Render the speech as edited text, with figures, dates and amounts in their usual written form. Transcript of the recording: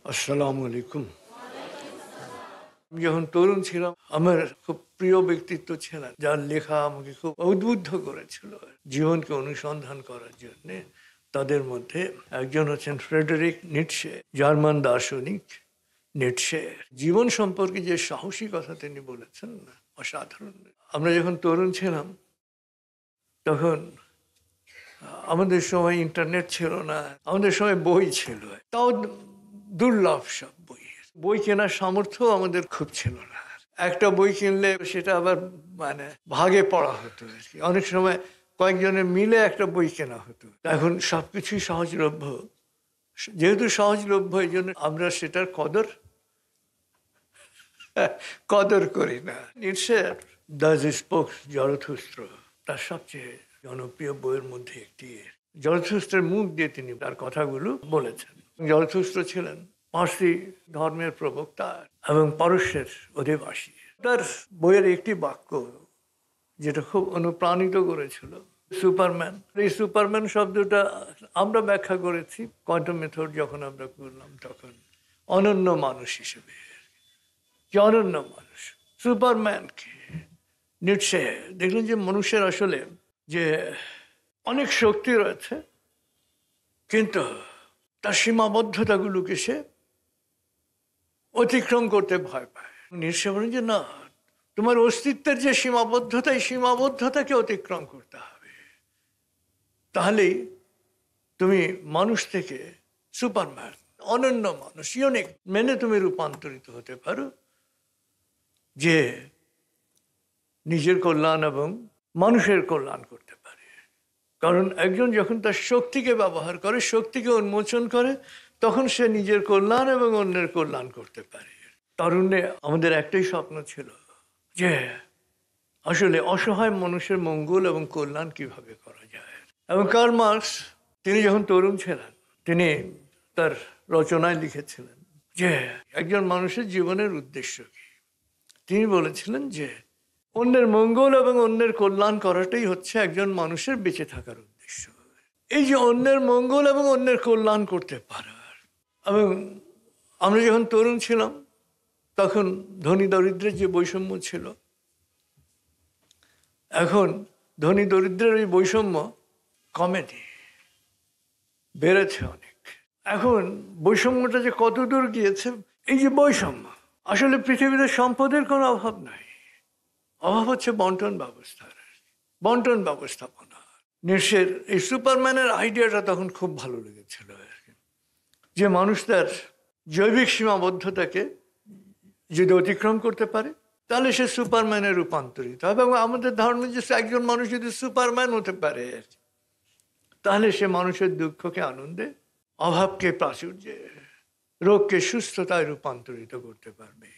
আসসালামু আলাইকুম। আমি যখন তরুণ ছিলাম আমার খুব প্রিয় ব্যক্তিত্ব ছিলেন যার লেখা আমাকে খুব উদ্বুদ্ধ করেছিল জীবনকে অনুসন্ধান করার জন্যে। তাদের মধ্যে একজন হচ্ছেন ফ্রেডেরিক নিটশে, জার্মান দার্শনিক। নিটশে জীবন সম্পর্কে যে সাহসী কথা তিনি বলেছেন অসাধারণ। আমরা যখন তরুণ ছিলাম তখন আমাদের সময় ইন্টারনেট ছিল না, আমাদের সময় বই ছিল, তাও দুর্লভ সব বই। বই কেনার সামর্থ্য আমাদের খুব ছিল না। একটা বই কিনলে সেটা আবার মানে ভাগে পড়া হতো আর কি। অনেক সময় কয়েকজনে মিলে একটা বই কেনা হতো। এখন সবকিছুই সহজলভ্য, যেহেতু সহজলভ্য এই জন্য আমরা সেটার কদর করি না। নিটশের দাস স্পোক জরথুস্ত্র তার সবচেয়ে জনপ্রিয় বইয়ের মধ্যে একটি। জরথুস্ত্রের মুখ দিয়ে তিনি তার কথাগুলো বলেছেন। জরথুস্ত্র ছিলেন পার্সি ধর্মের প্রবক্তা এবং পারস্যের অধিবাসী। তার বইয়ের একটি বাক্য যেটা খুব অনুপ্রাণিত করেছিল, সুপারম্যান। এই সুপারম্যান শব্দটা আমরা ব্যাখ্যা করেছি কোয়ান্টাম মেথড যখন আমরা করলাম তখন অনন্য মানুষ হিসেবে। যে অনন্য মানুষ সুপারম্যানকে নিটশে দেখলেন যে মানুষের আসলে যে অনেক শক্তি রয়েছে কিন্তু তার সীমাবদ্ধতাগুলোকে সে অতিক্রম করতে ভয় পায়। নিটশে বলেন যে না, তোমার অস্তিত্বের যে সীমাবদ্ধতা, এই সীমাবদ্ধতাকে অতিক্রম করতে হবে, তাহলেই তুমি মানুষ থেকে সুপারম্যান, অনন্য মানুষ, ইউনিক মেনে তুমি রূপান্তরিত হতে পারো, যে নিজের কল্যাণ এবং মানুষের কল্যাণ করতে পারে। কারণ একজন যখন তার শক্তিকে ব্যবহার করে, শক্তিকে উন্মোচন করে, তখন সে নিজের কল্যাণ এবং অন্যের কল্যাণ করতে পারে। তারুণ্যে আমাদের একটাই স্বপ্ন ছিল যে আসলে অসহায় মানুষের মঙ্গল এবং কল্যাণ কিভাবে করা যায়। এবং কার্ল মার্কস তিনি যখন তরুণ ছিলেন তিনি তার রচনায় লিখেছিলেন যে একজন মানুষের জীবনের উদ্দেশ্য কি। তিনি বলেছিলেন যে অন্যের মঙ্গল এবং অন্যের কল্যাণ করাটাই হচ্ছে একজন মানুষের বেঁচে থাকার উদ্দেশ্য। এই যে অন্যের মঙ্গল এবং অন্যের কল্যাণ করতে পারার। এবং আমরা যখন তরুণ ছিলাম তখন ধনী দরিদ্রের যে বৈষম্য ছিল, এখন ধনী দরিদ্রের ওই বৈষম্য কমেনি, বেড়েছে অনেক। এখন বৈষম্যটা যে কত দূর গিয়েছে, এই যে বৈষম্য, আসলে পৃথিবীতে সম্পদের কোনো অভাব নাই, অভাব হচ্ছে বন্টন ব্যবস্থার, বন্টন ব্যবস্থাপনা। নিটশের এই সুপারম্যানের আইডিয়াটা তখন খুব ভালো লেগেছিল আর কি, যে মানুষ তার জৈবিক সীমাবদ্ধতাকে যদি অতিক্রম করতে পারে তাহলে সে সুপারম্যানে রূপান্তরিত হবে। এবং আমাদের ধারণা যে একজন মানুষ যদি সুপারম্যান হতে পারে তাহলে সে মানুষের দুঃখকে আনন্দে, অভাবকে প্রাচুর্যে, রোগকে সুস্থতায় রূপান্তরিত করতে পারবে।